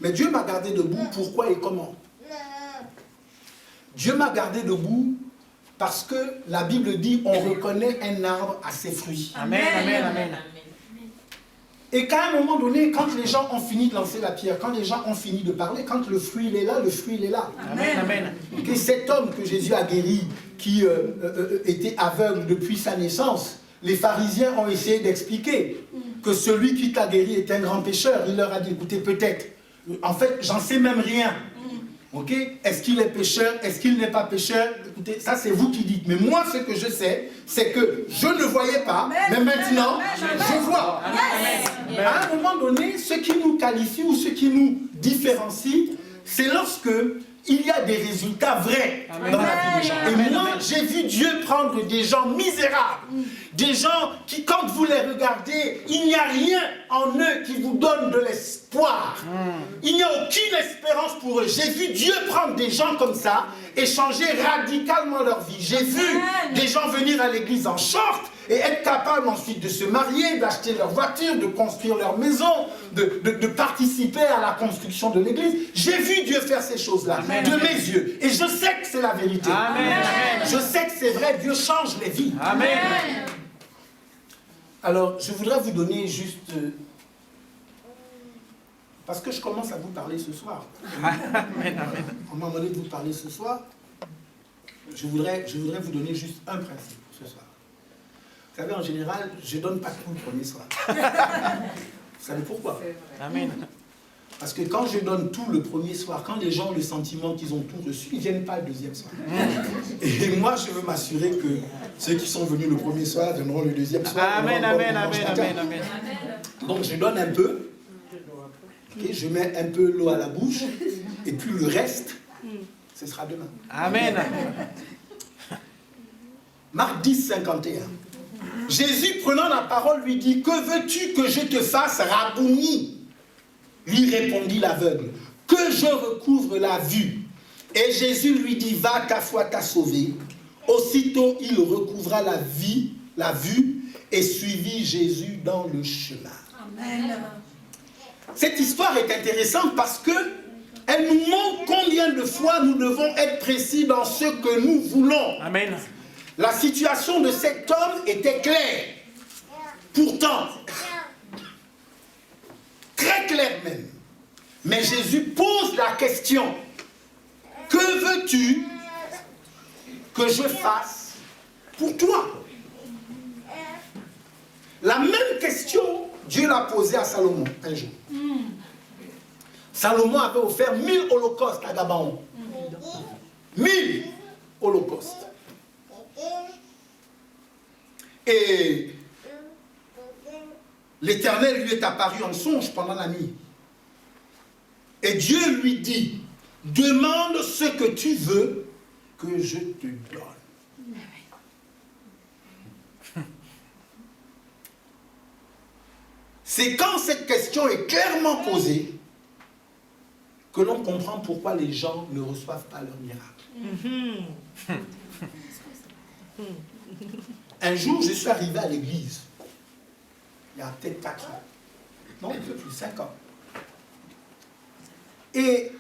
Mais Dieu m'a gardé debout. Pourquoi et comment? Dieu m'a gardé debout parce que la Bible dit on reconnaît un arbre à ses fruits. Amen, amen, amen. Et qu'à un moment donné, quand les gens ont fini de lancer la pierre, quand les gens ont fini de parler, quand le fruit il est là, le fruit il est là. Amen, amen. Et cet homme que Jésus a guéri, qui était aveugle depuis sa naissance, les pharisiens ont essayé d'expliquer. que celui qui t'a guéri est un grand pécheur. Il leur a dit, écoutez, peut-être, en fait, j'en sais même rien. Ok? Est-ce qu'il est pécheur? Est-ce qu'il n'est pas pécheur? Écoutez, ça c'est vous qui dites. Mais moi, ce que je sais, c'est que je ne voyais pas, mais maintenant, je vois. À un moment donné, ce qui nous qualifie ou ce qui nous différencie, c'est lorsque il y a des résultats vrais dans la vie des gens. Et moi, j'ai vu Dieu prendre des gens misérables, des gens qui, quand vous les regardez, il n'y a rien en eux qui vous donne de l'espoir. Il n'y a aucune espérance pour eux. J'ai vu Dieu prendre des gens comme ça et changer radicalement leur vie. J'ai vu des gens venir à l'église en short et être capables ensuite de se marier, d'acheter leur voiture, de construire leur maison, de participer à la construction de l'église. J'ai vu Dieu faire ces choses-là de mes yeux. Et je sais que c'est la vérité. Amen. Je sais que c'est vrai, Dieu change les vies. Amen. Alors, je voudrais vous donner juste... parce que je commence à vous parler ce soir. On m'a demandé de vous parler ce soir. Je voudrais vous donner juste un principe ce soir. Vous savez, en général, je ne donne pas tout le premier soir. Vous savez pourquoi? Amen. Parce que quand je donne tout le premier soir, quand les gens ont le sentiment qu'ils ont tout reçu, ils ne viennent pas le deuxième soir. Et moi, je veux m'assurer que ceux qui sont venus le premier soir viendront le deuxième soir. Amen, amen, amen, amen, amen. Donc, je donne un peu. Okay, je mets un peu l'eau à la bouche. Et puis le reste, ce sera demain. Amen. Marc 10, 51. Jésus, prenant la parole, lui dit, « Que veux-tu que je te fasse, Rabouni ?» Lui répondit l'aveugle, « Que je recouvre la vue. » Et Jésus lui dit, « Va, ta foi t'a sauvé. » Aussitôt, il recouvra la vue, et suivit Jésus dans le chemin. Amen. Cette histoire est intéressante parce que elle nous montre combien de fois nous devons être précis dans ce que nous voulons. Amen. La situation de cet homme était claire. Pourtant, très claire même. Mais Jésus pose la question, « Que veux-tu que je fasse pour toi ?» La même question, Dieu l'a posée à Salomon un jour. Salomon avait offert 1000 holocaustes à Gabaon. 1000 holocaustes. Et l'Éternel lui est apparu en songe pendant la nuit. Et Dieu lui dit, « Demande ce que tu veux que je te donne. » C'est quand cette question est clairement posée que l'on comprend pourquoi les gens ne reçoivent pas leur miracle. Un jour, je suis arrivé à l'église. Il y a peut-être 4 ans. Non, un peu plus, 5 ans. Et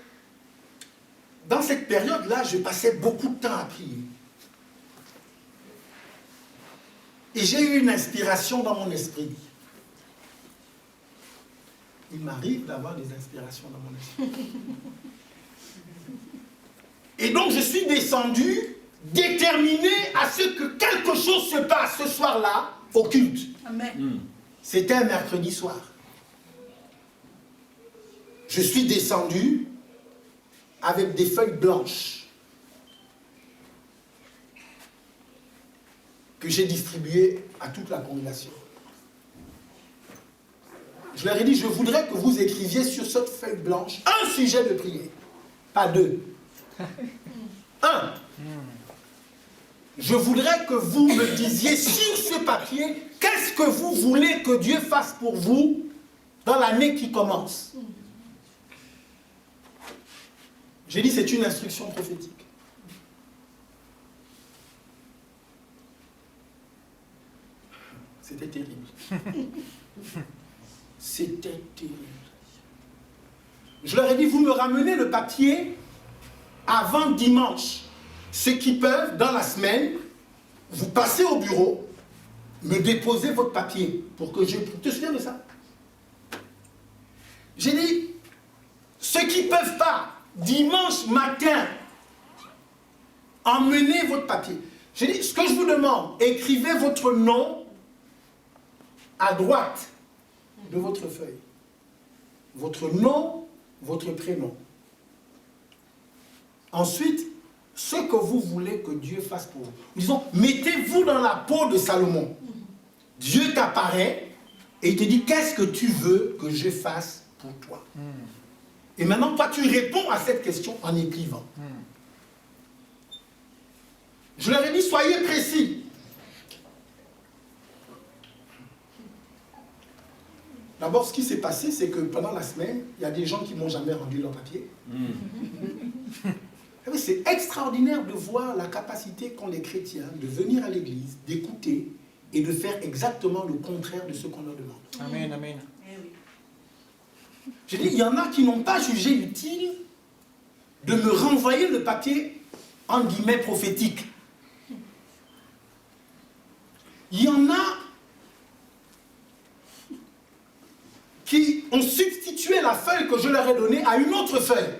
dans cette période-là, je passais beaucoup de temps à prier. Et j'ai eu une inspiration dans mon esprit. Il m'arrive d'avoir des inspirations dans mon esprit. Et donc je suis descendu, déterminé à ce que quelque chose se passe ce soir-là au culte. Amen. C'était un mercredi soir. Je suis descendu avec des feuilles blanches que j'ai distribuées à toute la congrégation. Je leur ai dit, je voudrais que vous écriviez sur cette feuille blanche un sujet de prière, pas 2. 1. Je voudrais que vous me disiez sur ce papier, qu'est-ce que vous voulez que Dieu fasse pour vous dans l'année qui commence. J'ai dit, c'est une instruction prophétique. C'était terrible. C'était terrible. Je leur ai dit, vous me ramenez le papier avant dimanche. Ceux qui peuvent, dans la semaine, vous passez au bureau, me déposez votre papier pour que je... Tu te souviens de ça? J'ai dit, ceux qui ne peuvent pas, dimanche matin, emmenez votre papier. J'ai dit, ce que je vous demande, écrivez votre nom à droite de votre feuille. Votre nom, votre prénom. Ensuite, ce que vous voulez que Dieu fasse pour vous. Disons, mettez-vous dans la peau de Salomon. Dieu t'apparaît et il te dit, qu'est-ce que tu veux que je fasse pour toi? Et maintenant, toi, tu réponds à cette question en écrivant. Je leur ai dit, soyez précis. D'abord, ce qui s'est passé, c'est que pendant la semaine, il y a des gens qui ne m'ont jamais rendu leur papier. C'est extraordinaire de voir la capacité qu'ont les chrétiens de venir à l'église, d'écouter et de faire exactement le contraire de ce qu'on leur demande. Amen, amen. Je dis, il y en a qui n'ont pas jugé utile de me renvoyer le papier, en guillemets, prophétique. Il y en a qui ont substitué la feuille que je leur ai donnée à une autre feuille.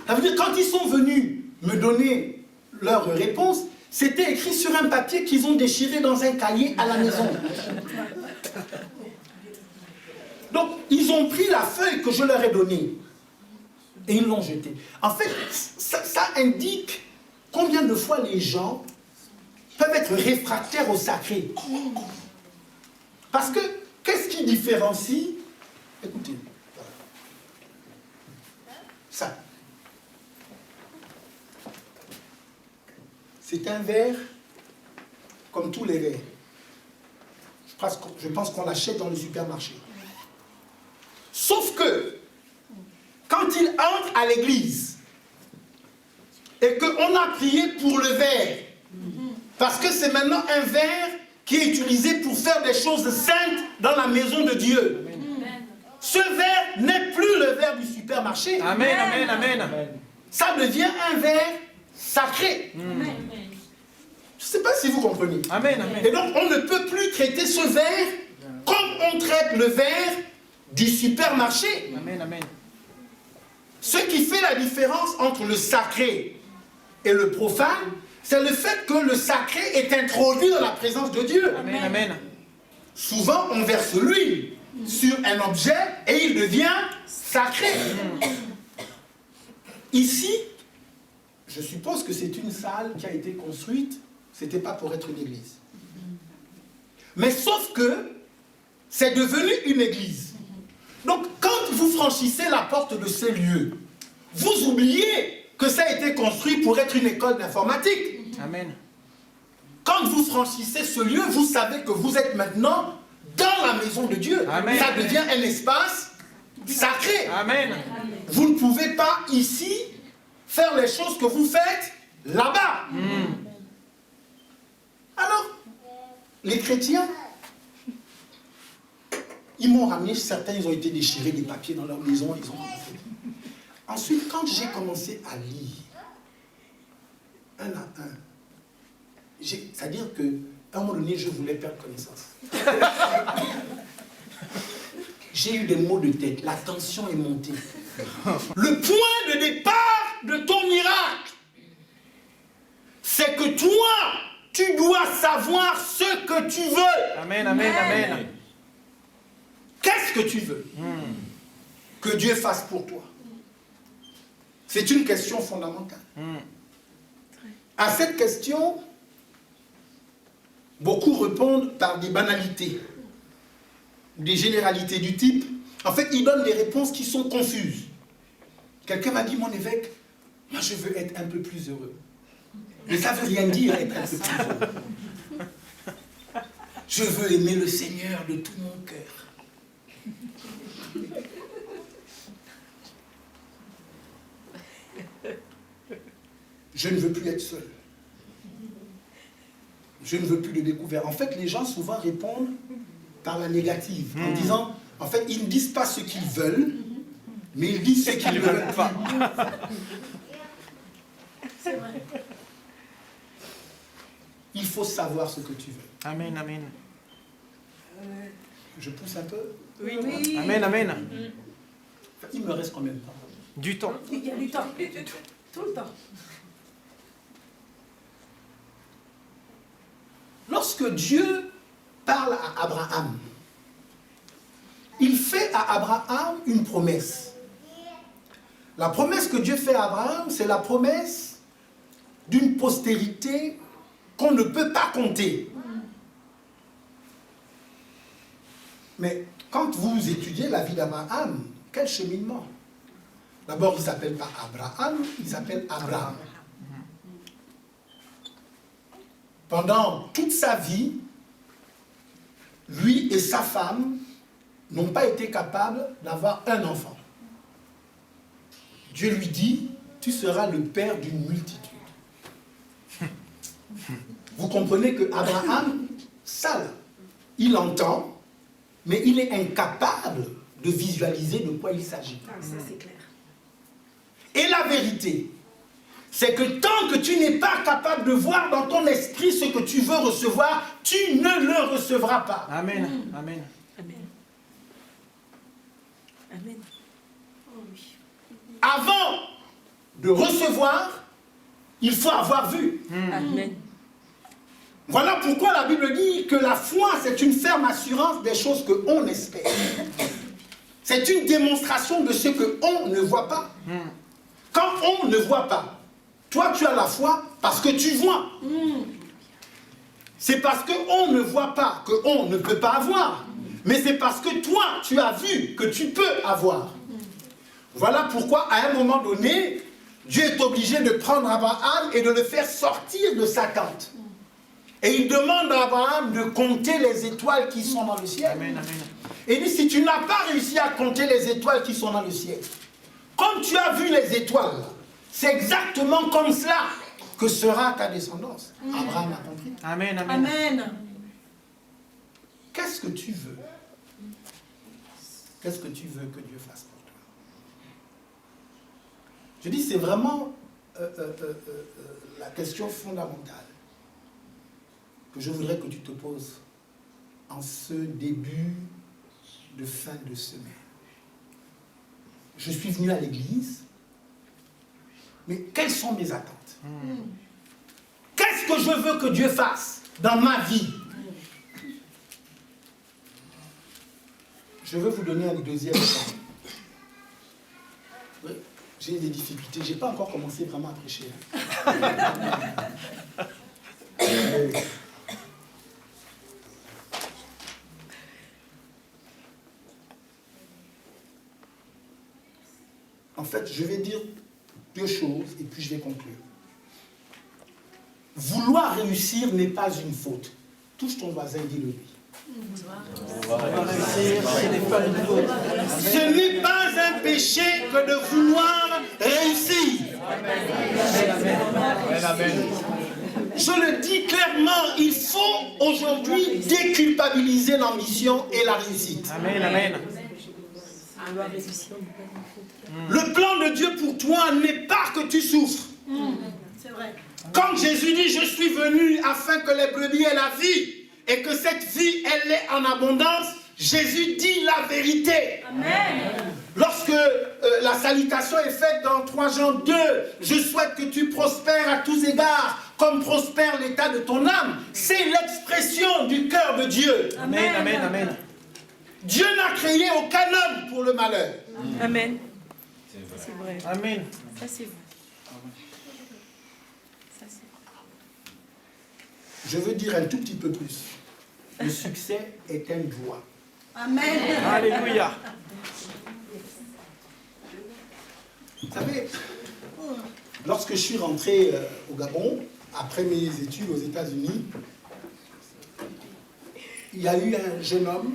Ça veut dire, quand ils sont venus me donner leur réponse, c'était écrit sur un papier qu'ils ont déchiré dans un cahier à la maison. Donc, ils ont pris la feuille que je leur ai donnée et ils l'ont jetée. En fait, ça indique combien de fois les gens peuvent être réfractaires au sacré. Parce que, qu'est-ce qui différencie? Écoutez, voilà. Ça. C'est un verre comme tous les verres. Je pense qu'on l'achète dans le supermarché. Sauf que, quand il entre à l'église, et qu'on a prié pour le verre, parce que c'est maintenant un verre qui est utilisé pour faire des choses saintes dans la maison de Dieu. Ce verre n'est plus le verre du supermarché. Amen, amen, amen. Ça devient un verre sacré. Je ne sais pas si vous comprenez. Amen, amen. Et donc, on ne peut plus traiter ce verre comme on traite le verre du supermarché. Amen, amen. Ce qui fait la différence entre le sacré et le profane, c'est le fait que le sacré est introduit dans la présence de Dieu. Amen, amen. Souvent, on verse l'huile sur un objet et il devient sacré. Ici, je suppose que c'est une salle qui a été construite, ce n'était pas pour être une église. Mais sauf que c'est devenu une église. Donc, quand vous franchissez la porte de ces lieux, vous oubliez que ça a été construit pour être une école d'informatique. Amen. Quand vous franchissez ce lieu, vous savez que vous êtes maintenant dans la maison de Dieu. Amen. Ça devient un espace sacré. Amen. Vous ne pouvez pas ici faire les choses que vous faites là-bas. Alors, les chrétiens, ils m'ont ramené, certains, ils ont été déchirés des papiers dans leur maison. Ensuite, quand j'ai commencé à lire, un à un, c'est-à-dire qu'à un moment donné, je voulais perdre connaissance. J'ai eu des maux de tête, la tension est montée. Le point de départ de ton miracle, c'est que toi, tu dois savoir ce que tu veux. Amen, amen, amen. Qu'est-ce que tu veux que Dieu fasse pour toi? C'est une question fondamentale. À cette question, beaucoup répondent par des banalités, des généralités du type. En fait, ils donnent des réponses qui sont confuses. Quelqu'un m'a dit, mon évêque, moi je veux être un peu plus heureux. Mais ça ne veut rien dire être un peu plus heureux. Je veux aimer le Seigneur de tout mon cœur. Je ne veux plus être seul. Je ne veux plus de découvert. En fait, les gens souvent répondent par la négative, en disant, en fait, ils ne disent pas ce qu'ils veulent, mais ils disent ce qu'ils ne veulent pas. C'est vrai. Il faut savoir ce que tu veux. Amen, amen. Je pousse un peu. Oui, oui. Amen, amen. Enfin, il me reste combien de temps? Du temps. Il y a du temps. Tout le temps. Lorsque Dieu parle à Abraham. Il fait à Abraham une promesse. La promesse que Dieu fait à Abraham, c'est la promesse d'une postérité qu'on ne peut pas compter. Mais quand vous étudiez la vie d'Abraham, quel cheminement? D'abord, il ne s'appelle pas Abraham, il s'appelle Abraham. Pendant toute sa vie, lui et sa femme n'ont pas été capables d'avoir un enfant. Dieu lui dit, tu seras le père d'une multitude. Vous comprenez que Abraham, ça là, il entend, mais il est incapable de visualiser de quoi il s'agit. Ah, ça c'est clair. Et la vérité, c'est que tant que tu n'es pas capable de voir dans ton esprit ce que tu veux recevoir, tu ne le recevras pas. Amen. Amen. Amen. Amen. Oh oui. Avant de recevoir, il faut avoir vu. Amen. Voilà pourquoi la Bible dit que la foi, c'est une ferme assurance des choses qu'on espère. C'est une démonstration de ce qu'on ne voit pas. Quand on ne voit pas, toi tu as la foi parce que tu vois. C'est parce qu'on ne voit pas qu'on ne peut pas avoir. Mais c'est parce que toi tu as vu que tu peux avoir. Voilà pourquoi à un moment donné, Dieu est obligé de prendre Abraham et de le faire sortir de sa tente. Et il demande à Abraham de compter les étoiles qui sont dans le ciel. Amen. Amen. Et il dit, si tu n'as pas réussi à compter les étoiles qui sont dans le ciel, comme tu as vu les étoiles, c'est exactement comme cela que sera ta descendance. Abraham a compris. Amen. Amen. Amen. Qu'est-ce que tu veux? Qu'est-ce que tu veux que Dieu fasse pour toi? Je dis, c'est vraiment la question fondamentale que je voudrais que tu te poses en ce début de fin de semaine. Je suis venu à l'église, mais quelles sont mes attentes? Qu'est-ce que je veux que Dieu fasse dans ma vie? Je veux vous donner un deuxième exemple. Oui, j'ai des difficultés, je n'ai pas encore commencé vraiment à prêcher. En fait, je vais dire deux choses et puis je vais conclure. Vouloir réussir n'est pas une faute. Touche ton voisin et dis-le lui. Ce n'est pas un péché que de vouloir réussir. Je le dis clairement, il faut aujourd'hui déculpabiliser l'ambition et la réussite. Amen. Amen. Le plan de Dieu pour toi n'est pas que tu souffres. C'est vrai. Quand Jésus dit, je suis venu afin que les brebis aient la vie, et que cette vie, elle est en abondance, Jésus dit la vérité. Amen. Lorsque la salutation est faite dans 3 Jean 2, je souhaite que tu prospères à tous égards, comme prospère l'état de ton âme. C'est l'expression du cœur de Dieu. Amen. Amen. Amen. Dieu n'a créé aucun homme pour le malheur. Amen. C'est vrai. Amen. Ça c'est vrai. Ça c'est vrai. Je veux dire un tout petit peu plus. Le succès est un droit. Amen. Alléluia. Vous savez, lorsque je suis rentré au Gabon, après mes études aux États-Unis, il y a eu un jeune homme,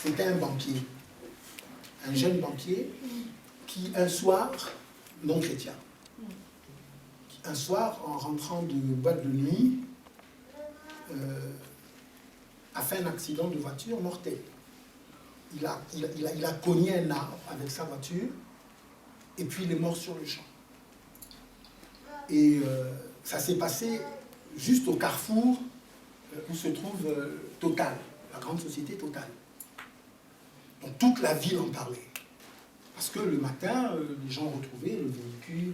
c'était un banquier, un jeune banquier qui, un soir, non chrétien, un soir, en rentrant de boîte de nuit, a fait un accident de voiture mortel. Il a cogné un arbre avec sa voiture et puis il est mort sur le champ. Et ça s'est passé juste au carrefour où se trouve Total, la grande société Total. Donc toute la ville en parlait. Parce que le matin, les gens retrouvaient le véhicule.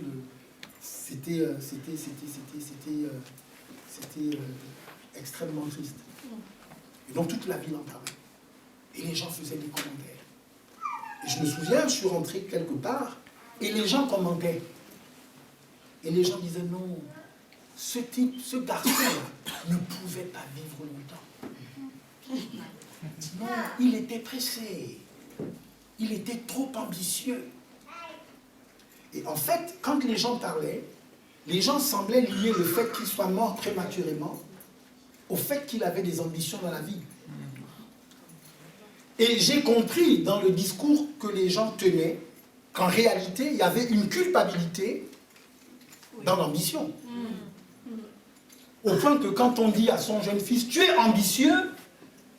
C'était extrêmement triste. Et donc toute la ville en parlait. Et les gens faisaient des commentaires. Et je me souviens, je suis rentré quelque part, et les gens commentaient. Et les gens disaient non, ce garçon-là ne pouvait pas vivre longtemps. Non, il était pressé. Il était trop ambitieux. Et en fait, quand les gens parlaient, les gens semblaient lier le fait qu'il soit mort prématurément au fait qu'il avait des ambitions dans la vie. Et j'ai compris dans le discours que les gens tenaient qu'en réalité, il y avait une culpabilité dans l'ambition. Au point que quand on dit à son jeune fils, tu es ambitieux,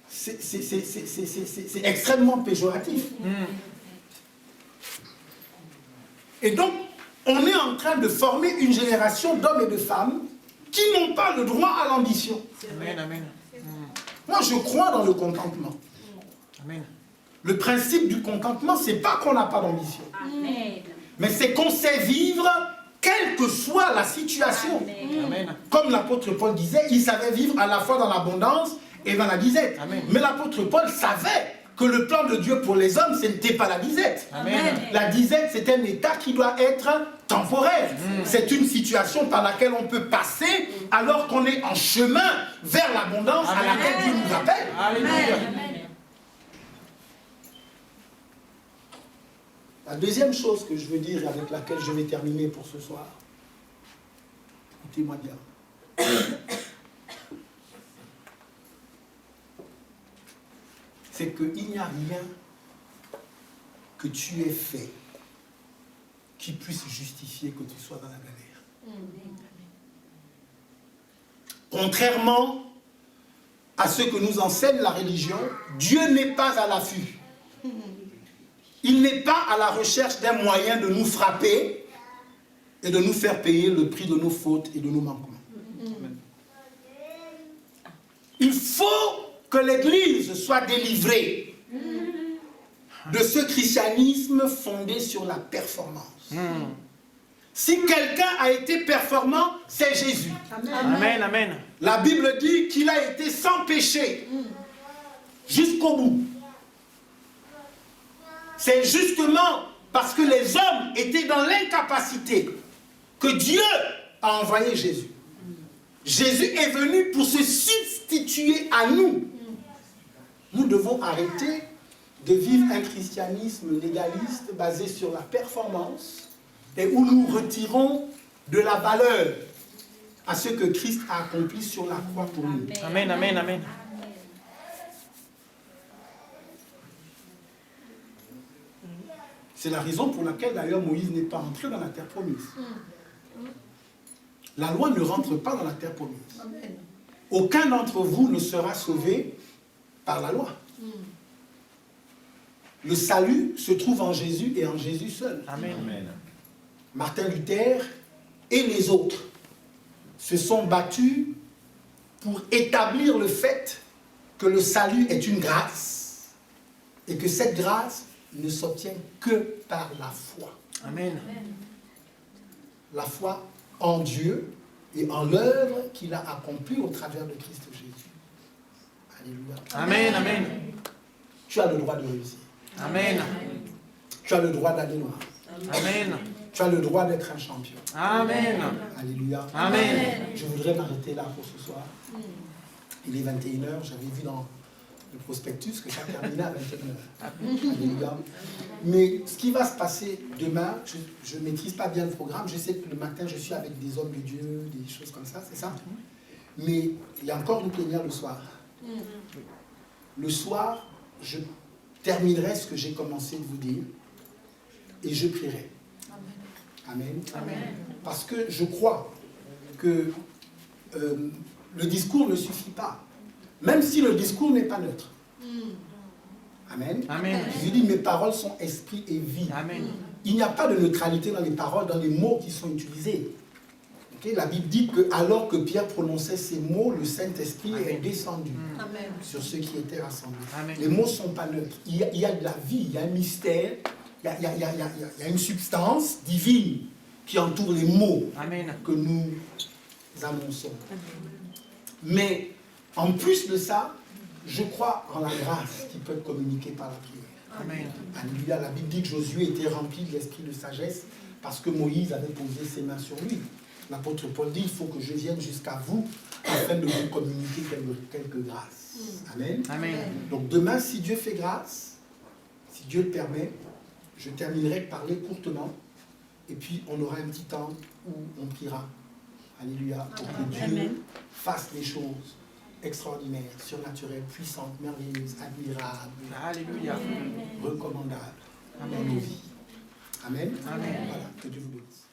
c'est extrêmement péjoratif. Et donc, on est en train de former une génération d'hommes et de femmes qui n'ont pas le droit à l'ambition. Amen, amen. Moi, je crois dans le contentement. Amen. Le principe du contentement, c'est pas qu'on n'a pas d'ambition. Mais c'est qu'on sait vivre, quelle que soit la situation. Amen. Comme l'apôtre Paul disait, il savait vivre à la fois dans l'abondance et dans la disette. Amen. Mais l'apôtre Paul savait que le plan de Dieu pour les hommes, ce n'était pas la disette. Amen. La disette, c'est un état qui doit être temporaire. C'est une situation par laquelle on peut passer alors qu'on est en chemin vers l'abondance à laquelle Dieu nous appelle. Alléluia. La deuxième chose que je veux dire et avec laquelle je vais terminer pour ce soir, écoutez-moi bien. C'est qu'il n'y a rien que tu aies fait qui puisse justifier que tu sois dans la galère. Contrairement à ce que nous enseigne la religion, Dieu n'est pas à l'affût. Il n'est pas à la recherche d'un moyen de nous frapper et de nous faire payer le prix de nos fautes et de nos manquements. Il faut que l'Église soit délivrée de ce christianisme fondé sur la performance. Si quelqu'un a été performant, c'est Jésus. Amen, amen. La Bible dit qu'il a été sans péché jusqu'au bout. C'est justement parce que les hommes étaient dans l'incapacité que Dieu a envoyé Jésus. Jésus est venu pour se substituer à nous. Nous devons arrêter de vivre un christianisme légaliste basé sur la performance et où nous retirons de la valeur à ce que Christ a accompli sur la croix pour nous. Amen, amen, amen. C'est la raison pour laquelle d'ailleurs Moïse n'est pas entré dans la terre promise. La loi ne rentre pas dans la terre promise. Aucun d'entre vous ne sera sauvé par la loi. Le salut se trouve en Jésus et en Jésus seul. Amen. Martin Luther et les autres se sont battus pour établir le fait que le salut est une grâce et que cette grâce ne s'obtient que par la foi. Amen. La foi en Dieu et en l'œuvre qu'il a accomplie au travers de Christ Jésus. Alléluia. Amen, amen. Tu as le droit de réussir. Amen. Tu as le droit d'aller loin. Amen. Tu as le droit d'être un champion. Amen. Alléluia. Amen. Je voudrais m'arrêter là pour ce soir. Il est 21h. J'avais vu dans le prospectus que ça terminait à 21h. Alléluia. Mais ce qui va se passer demain, je ne maîtrise pas bien le programme. Je sais que le matin, je suis avec des hommes de Dieu, des choses comme ça, c'est ça. Mais il y a encore une plénière le soir. Le soir, je terminerai ce que j'ai commencé de vous dire et je prierai. Amen. Amen. Parce que je crois que le discours ne suffit pas. Même si le discours n'est pas neutre. Amen. Amen. Je dis, mes paroles sont esprit et vie. Amen. Il n'y a pas de neutralité dans les paroles, dans les mots qui sont utilisés. Okay? La Bible dit que alors que Pierre prononçait ces mots, le Saint-Esprit est descendu sur ceux qui étaient rassemblés. Amen. Les mots ne sont pas neutres. Il y a de la vie, il y a un mystère, il y a une substance divine qui entoure les mots Amen. que nous annonçons. Mais en plus de ça, Je crois en la grâce qui peut communiquer par la prière. Amen. Alléluia. La Bible dit que Josué était rempli de l'esprit de sagesse parce que Moïse avait posé ses mains sur lui. L'apôtre Paul dit, il faut que je vienne jusqu'à vous afin de vous communiquer quelques grâces. Amen. Amen. Donc demain, si Dieu fait grâce, si Dieu le permet, je terminerai de parler courtement et puis on aura un petit temps où on priera. Alléluia. Pour que Dieu Amen. fasse des choses extraordinaires, surnaturelles, puissantes, merveilleuses, admirables, Alléluia. recommandables dans Amen. nos vies. Amen. Amen. Voilà, que Dieu vous bénisse.